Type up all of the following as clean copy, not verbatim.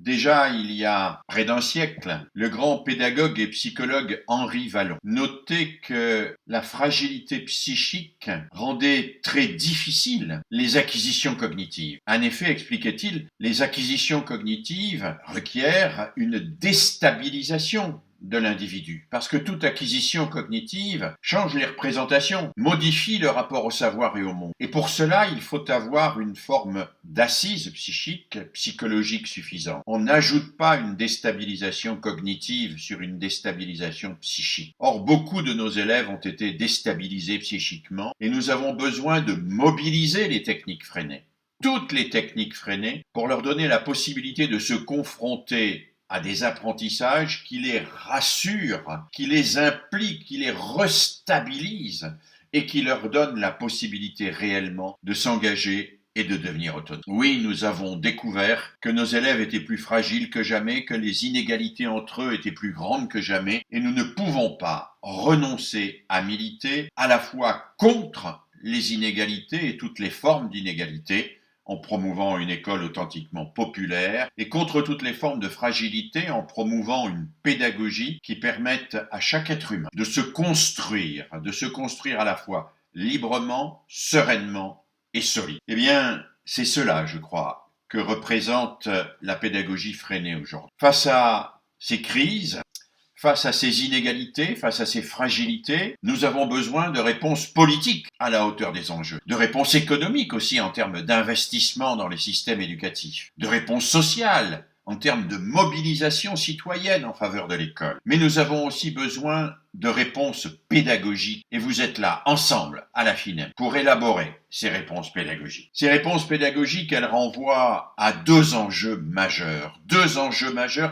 Déjà, il y a près d'un siècle, le grand pédagogue et psychologue Henri Wallon notait que la fragilité psychique rendait très difficile les acquisitions cognitives. En effet, expliquait-il, les acquisitions cognitives requièrent une déstabilisation de l'individu. Parce que toute acquisition cognitive change les représentations, modifie le rapport au savoir et au monde. Et pour cela, il faut avoir une forme d'assise psychique, psychologique suffisante. On n'ajoute pas une déstabilisation cognitive sur une déstabilisation psychique. Or, beaucoup de nos élèves ont été déstabilisés psychiquement et nous avons besoin de mobiliser les techniques freinées. Toutes les techniques freinées pour leur donner la possibilité de se confronter à des apprentissages qui les rassurent, qui les impliquent, qui les restabilisent et qui leur donnent la possibilité réellement de s'engager et de devenir autonomes. Oui, nous avons découvert que nos élèves étaient plus fragiles que jamais, que les inégalités entre eux étaient plus grandes que jamais, et nous ne pouvons pas renoncer à militer à la fois contre les inégalités et toutes les formes d'inégalités, en promouvant une école authentiquement populaire, et contre toutes les formes de fragilité en promouvant une pédagogie qui permette à chaque être humain de se construire à la fois librement, sereinement et solide. Eh bien, c'est cela, je crois, que représente la pédagogie freinée aujourd'hui. Face à ces crises, face à ces inégalités, face à ces fragilités, nous avons besoin de réponses politiques à la hauteur des enjeux, de réponses économiques aussi en termes d'investissement dans les systèmes éducatifs, de réponses sociales en termes de mobilisation citoyenne en faveur de l'école. Mais nous avons aussi besoin de réponses pédagogiques et vous êtes là, ensemble, à la FINEM, pour élaborer ces réponses pédagogiques. Ces réponses pédagogiques, elles renvoient à deux enjeux majeurs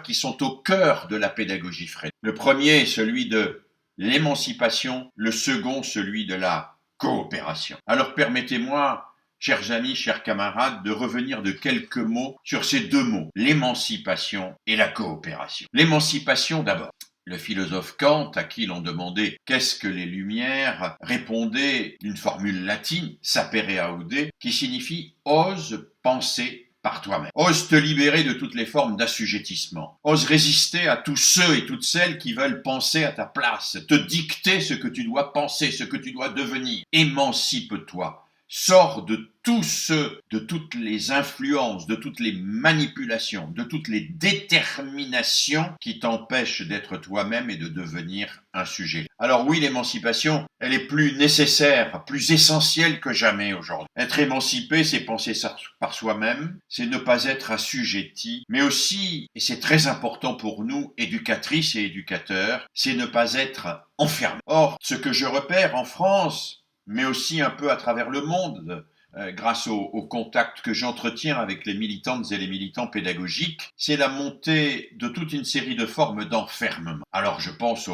qui sont au cœur de la pédagogie freinée. Le premier est celui de l'émancipation, le second celui de la coopération. Alors permettez-moi, chers amis, chers camarades, de revenir de quelques mots sur ces deux mots, l'émancipation et la coopération. L'émancipation d'abord. Le philosophe Kant, à qui l'on demandait qu'est-ce que les Lumières, répondait d'une formule latine, sapere aude, qui signifie « ose penser par toi-même ». Ose te libérer de toutes les formes d'assujettissement. Ose résister à tous ceux et toutes celles qui veulent penser à ta place, te dicter ce que tu dois penser, ce que tu dois devenir. Émancipe-toi. Sors de toutes les influences, de toutes les manipulations, de toutes les déterminations qui t'empêchent d'être toi-même et de devenir un sujet. Alors oui, l'émancipation, elle est plus nécessaire, plus essentielle que jamais aujourd'hui. Être émancipé, c'est penser par soi-même, c'est ne pas être assujetti, mais aussi, et c'est très important pour nous, éducatrices et éducateurs, c'est ne pas être enfermé. Or, ce que je repère en France, mais aussi un peu à travers le monde, grâce au contact que j'entretiens avec les militantes et les militants pédagogiques, c'est la montée de toute une série de formes d'enfermement. Alors je pense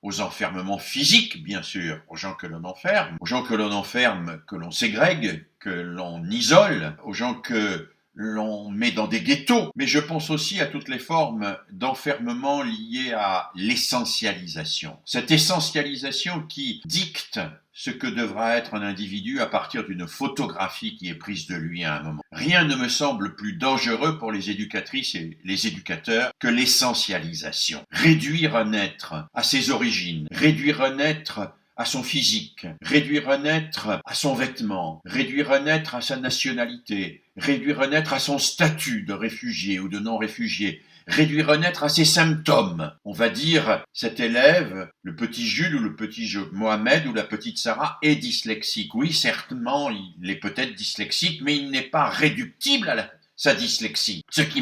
aux enfermements physiques, bien sûr, aux gens que l'on enferme, que l'on ségrègue, que l'on isole, aux gens que l'on met dans des ghettos, mais je pense aussi à toutes les formes d'enfermement liées à l'essentialisation. Cette essentialisation qui dicte ce que devra être un individu à partir d'une photographie qui est prise de lui à un moment. Rien ne me semble plus dangereux pour les éducatrices et les éducateurs que l'essentialisation. Réduire un être à ses origines, réduire un être à son physique, réduire un être à son vêtement, réduire un être à sa nationalité, réduire un être à son statut de réfugié ou de non-réfugié, réduire un être à ses symptômes. On va dire, cet élève, le petit Jules ou le petit Mohamed ou la petite Sarah est dyslexique. Oui, certainement, il est peut-être dyslexique, mais il n'est pas réductible à sa dyslexie. Ce qui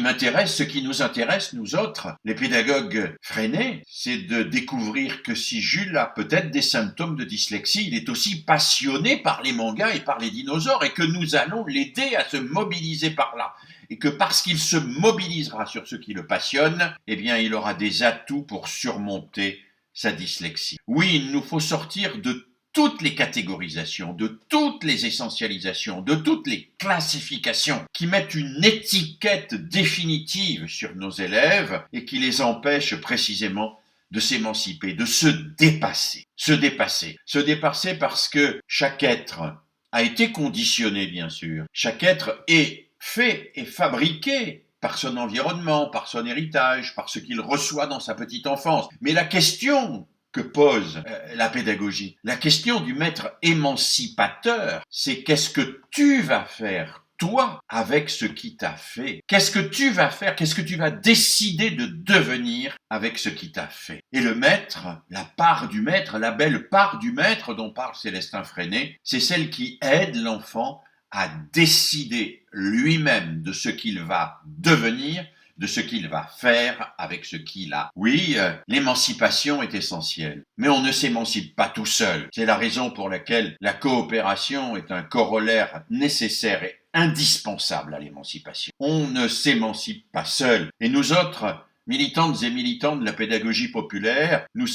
nous intéresse, nous autres, les pédagogues freinés, c'est de découvrir que si Jules a peut-être des symptômes de dyslexie, il est aussi passionné par les mangas et par les dinosaures et que nous allons l'aider à se mobiliser par là. Et que parce qu'il se mobilisera sur ce qui le passionne, eh bien, il aura des atouts pour surmonter sa dyslexie. Oui, il nous faut sortir de toutes les catégorisations, de toutes les essentialisations, de toutes les classifications qui mettent une étiquette définitive sur nos élèves et qui les empêchent précisément de s'émanciper, de se dépasser. Se dépasser parce que chaque être a été conditionné, bien sûr. Chaque être est fait et fabriqué par son environnement, par son héritage, par ce qu'il reçoit dans sa petite enfance. Mais la question que pose la pédagogie, la question du maître émancipateur, c'est qu'est-ce que tu vas faire toi avec ce qui t'a fait? Qu'est-ce que tu vas faire? Qu'est-ce que tu vas décider de devenir avec ce qui t'a fait? Et le maître, la part du maître, la belle part du maître dont parle Célestin Freinet, c'est celle qui aide l'enfant à décider lui-même de ce qu'il va devenir, de ce qu'il va faire avec ce qu'il a. Oui, l'émancipation est essentielle, mais on ne s'émancipe pas tout seul. C'est la raison pour laquelle la coopération est un corollaire nécessaire et indispensable à l'émancipation. On ne s'émancipe pas seul. Et nous autres, militantes et militants de la pédagogie populaire, nous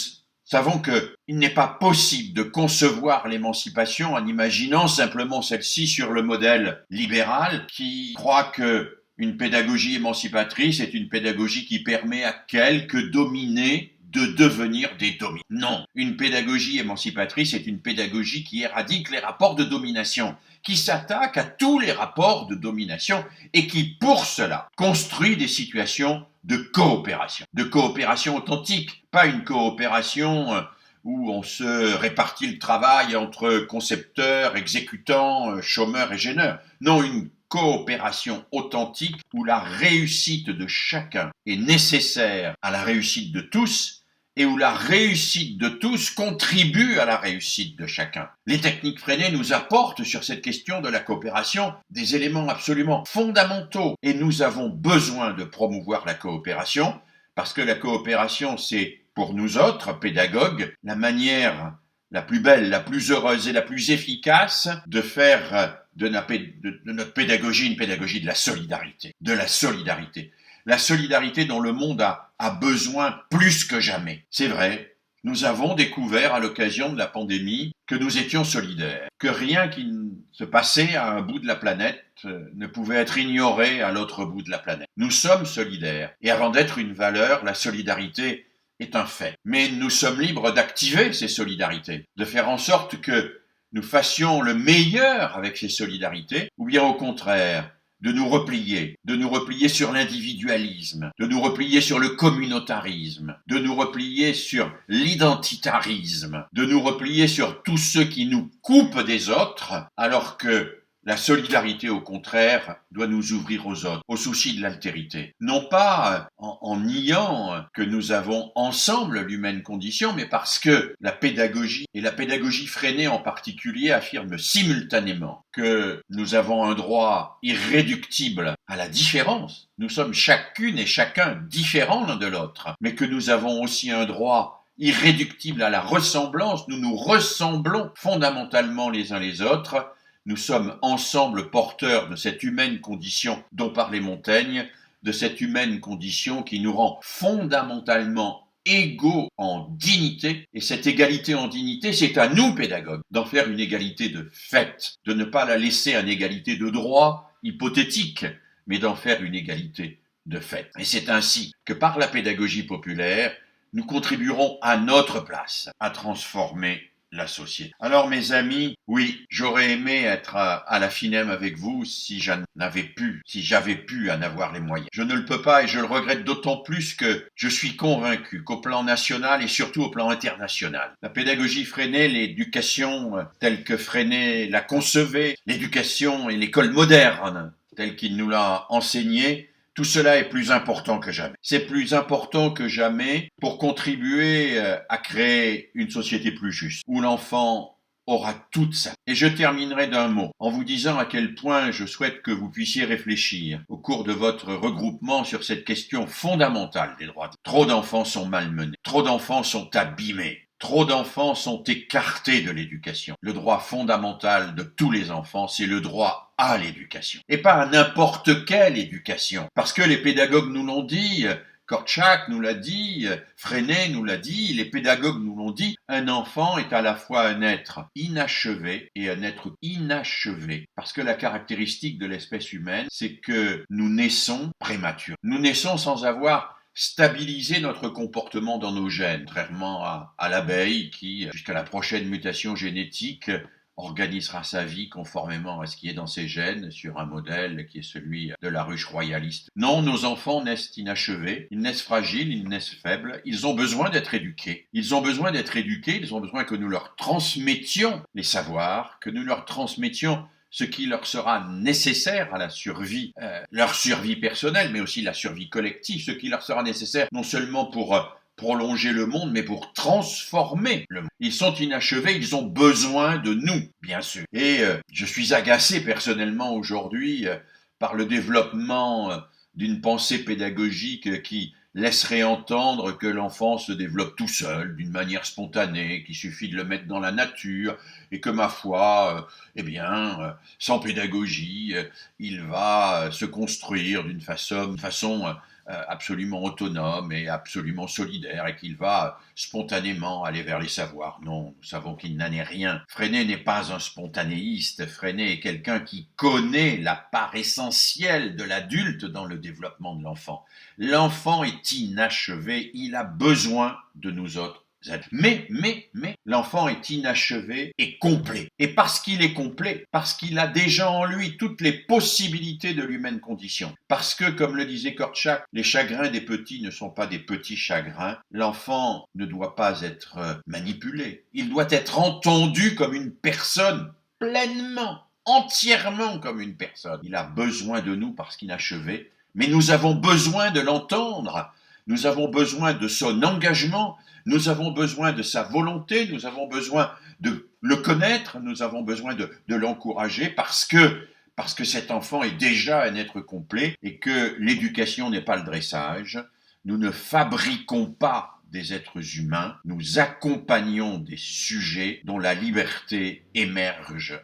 savons qu'il n'est pas possible de concevoir l'émancipation en imaginant simplement celle-ci sur le modèle libéral qui croit que une pédagogie émancipatrice est une pédagogie qui permet à quelques dominés de devenir des dominés. Non, une pédagogie émancipatrice est une pédagogie qui éradique les rapports de domination, qui s'attaque à tous les rapports de domination et qui, pour cela, construit des situations de coopération authentique, pas une coopération où on se répartit le travail entre concepteurs, exécutants, chômeurs et gêneurs. Non, une coopération authentique où la réussite de chacun est nécessaire à la réussite de tous et où la réussite de tous contribue à la réussite de chacun. Les techniques Freinet nous apportent sur cette question de la coopération des éléments absolument fondamentaux et nous avons besoin de promouvoir la coopération parce que la coopération, c'est pour nous autres pédagogues la manière la plus belle, la plus heureuse et la plus efficace de faire de notre pédagogie une pédagogie de la solidarité. La solidarité dont le monde a besoin plus que jamais. C'est vrai, nous avons découvert à l'occasion de la pandémie que nous étions solidaires, que rien qui se passait à un bout de la planète ne pouvait être ignoré à l'autre bout de la planète. Nous sommes solidaires, et avant d'être une valeur, la solidarité est un fait. Mais nous sommes libres d'activer ces solidarités, de faire en sorte que nous fassions le meilleur avec ces solidarités, ou bien au contraire, de nous replier sur l'individualisme, de nous replier sur le communautarisme, de nous replier sur l'identitarisme, de nous replier sur tous ceux qui nous coupent des autres, alors que la solidarité, au contraire, doit nous ouvrir aux autres, au souci de l'altérité. Non pas en niant que nous avons ensemble l'humaine condition, mais parce que la pédagogie, et la pédagogie Freinet en particulier, affirme simultanément que nous avons un droit irréductible à la différence. Nous sommes chacune et chacun différents l'un de l'autre, mais que nous avons aussi un droit irréductible à la ressemblance. Nous nous ressemblons fondamentalement les uns les autres. Nous sommes ensemble porteurs de cette humaine condition dont parlait Montaigne, de cette humaine condition qui nous rend fondamentalement égaux en dignité. Et cette égalité en dignité, c'est à nous, pédagogues, d'en faire une égalité de fait, de ne pas la laisser une égalité de droit hypothétique, mais d'en faire une égalité de fait. Et c'est ainsi que par la pédagogie populaire, nous contribuerons à notre place à transformer la société. Alors mes amis, oui, j'aurais aimé être à la FINEM avec vous si j'avais pu en avoir les moyens. Je ne le peux pas et je le regrette d'autant plus que je suis convaincu qu'au plan national et surtout au plan international, la pédagogie Freinet, l'éducation telle que Freinet la concevait, l'éducation et l'école moderne telle qu'il nous l'a enseignée, tout cela est plus important que jamais. C'est plus important que jamais pour contribuer à créer une société plus juste, où l'enfant aura toute sa. Et je terminerai d'un mot, en vous disant à quel point je souhaite que vous puissiez réfléchir au cours de votre regroupement sur cette question fondamentale des droits. Trop d'enfants sont malmenés, trop d'enfants sont abîmés. Trop d'enfants sont écartés de l'éducation. Le droit fondamental de tous les enfants, c'est le droit à l'éducation. Et pas à n'importe quelle éducation. Parce que les pédagogues nous l'ont dit, Kortchak nous l'a dit, Freinet nous l'a dit, les pédagogues nous l'ont dit, un enfant est à la fois un être inachevé et un être inachevé. Parce que la caractéristique de l'espèce humaine, c'est que nous naissons prématurés. Nous naissons sans avoir stabiliser notre comportement dans nos gènes, contrairement à l'abeille qui, jusqu'à la prochaine mutation génétique, organisera sa vie conformément à ce qui est dans ses gènes, sur un modèle qui est celui de la ruche royaliste. Non, nos enfants naissent inachevés, ils naissent fragiles, ils naissent faibles, ils ont besoin d'être éduqués. Ils ont besoin d'être éduqués, ils ont besoin que nous leur transmettions les savoirs, que nous leur transmettions ce qui leur sera nécessaire à la survie, leur survie personnelle, mais aussi la survie collective, ce qui leur sera nécessaire non seulement pour prolonger le monde, mais pour transformer le monde. Ils sont inachevés, ils ont besoin de nous, bien sûr. Et je suis agacé personnellement aujourd'hui par le développement d'une pensée pédagogique qui laisserait entendre que l'enfant se développe tout seul, d'une manière spontanée, qu'il suffit de le mettre dans la nature, et que ma foi, sans pédagogie, il va se construire d'une façon absolument autonome et absolument solidaire, et qu'il va spontanément aller vers les savoirs. Non, nous savons qu'il n'en est rien. Freinet n'est pas un spontanéiste. Freinet est quelqu'un qui connaît la part essentielle de l'adulte dans le développement de l'enfant. L'enfant est inachevé, il a besoin de nous autres. Mais, l'enfant est inachevé et complet. Et parce qu'il est complet, parce qu'il a déjà en lui toutes les possibilités de l'humaine condition, parce que, comme le disait Kortchak, les chagrins des petits ne sont pas des petits chagrins, l'enfant ne doit pas être manipulé. Il doit être entendu comme une personne, pleinement, entièrement comme une personne. Il a besoin de nous parce qu'il est inachevé, mais nous avons besoin de l'entendre. Nous avons besoin de son engagement, nous avons besoin de sa volonté, nous avons besoin de le connaître, nous avons besoin de l'encourager parce que cet enfant est déjà un être complet et que l'éducation n'est pas le dressage. Nous ne fabriquons pas des êtres humains, nous accompagnons des sujets dont la liberté émerge.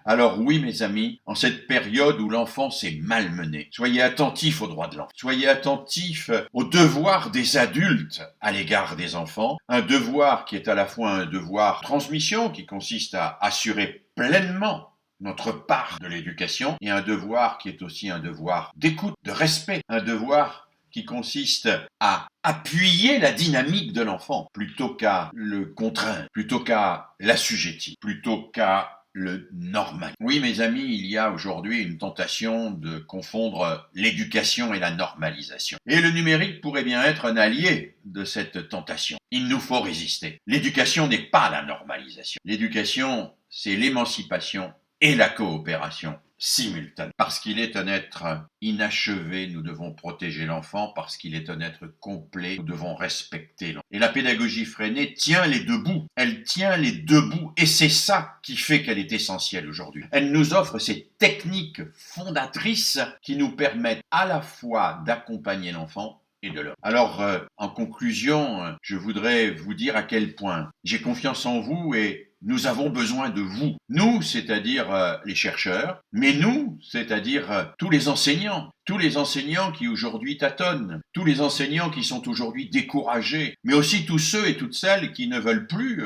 Alors oui, mes amis, en cette période où l'enfance est malmenée, soyez attentifs aux droits de l'enfant, soyez attentifs aux devoirs des adultes à l'égard des enfants, un devoir qui est à la fois un devoir de transmission, qui consiste à assurer pleinement notre part de l'éducation, et un devoir qui est aussi un devoir d'écoute, de respect, un devoir qui consiste à appuyer la dynamique de l'enfant, plutôt qu'à le contraindre, plutôt qu'à l'assujettir, plutôt qu'à le normal. Oui, mes amis, il y a aujourd'hui une tentation de confondre l'éducation et la normalisation. Et le numérique pourrait bien être un allié de cette tentation. Il nous faut résister. L'éducation n'est pas la normalisation. L'éducation, c'est l'émancipation et la coopération simultanée. Parce qu'il est un être inachevé, nous devons protéger l'enfant. Parce qu'il est un être complet, nous devons respecter l'enfant. Et la pédagogie Freinet tient les deux bouts. Elle tient les deux bouts. Et c'est ça qui fait qu'elle est essentielle aujourd'hui. Elle nous offre ces techniques fondatrices qui nous permettent à la fois d'accompagner l'enfant et de l'homme. Alors, en conclusion, je voudrais vous dire à quel point j'ai confiance en vous et nous avons besoin de vous. Nous, c'est-à-dire les chercheurs, mais nous, c'est-à-dire tous les enseignants qui aujourd'hui tâtonnent, tous les enseignants qui sont aujourd'hui découragés, mais aussi tous ceux et toutes celles qui ne veulent plus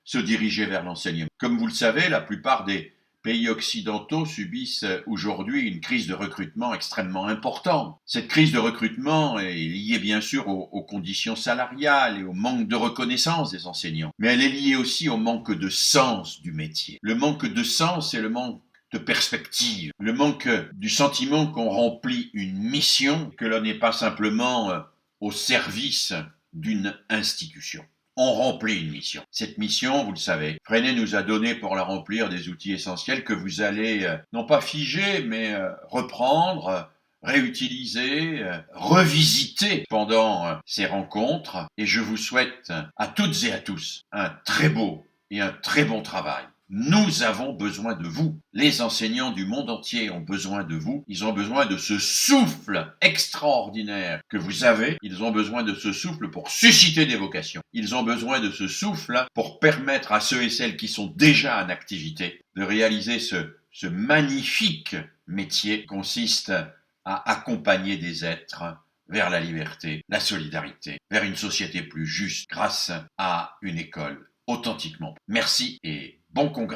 se diriger vers l'enseignement. Comme vous le savez, la plupart des pays occidentaux subissent aujourd'hui une crise de recrutement extrêmement importante. Cette crise de recrutement est liée bien sûr aux conditions salariales et au manque de reconnaissance des enseignants, mais elle est liée aussi au manque de sens du métier. Le manque de sens, c'est le manque de perspective, le manque du sentiment qu'on remplit une mission, que l'on n'est pas simplement au service d'une institution. On remplit une mission. Cette mission, vous le savez, Freinet nous a donné pour la remplir des outils essentiels que vous allez non pas figer, mais reprendre, réutiliser, revisiter pendant ces rencontres. Et je vous souhaite à toutes et à tous un très beau et un très bon travail. Nous avons besoin de vous. Les enseignants du monde entier ont besoin de vous. Ils ont besoin de ce souffle extraordinaire que vous avez. Ils ont besoin de ce souffle pour susciter des vocations. Ils ont besoin de ce souffle pour permettre à ceux et celles qui sont déjà en activité de réaliser ce magnifique métier qui consiste à accompagner des êtres vers la liberté, la solidarité, vers une société plus juste grâce à une école authentiquement. Merci et bon congrès.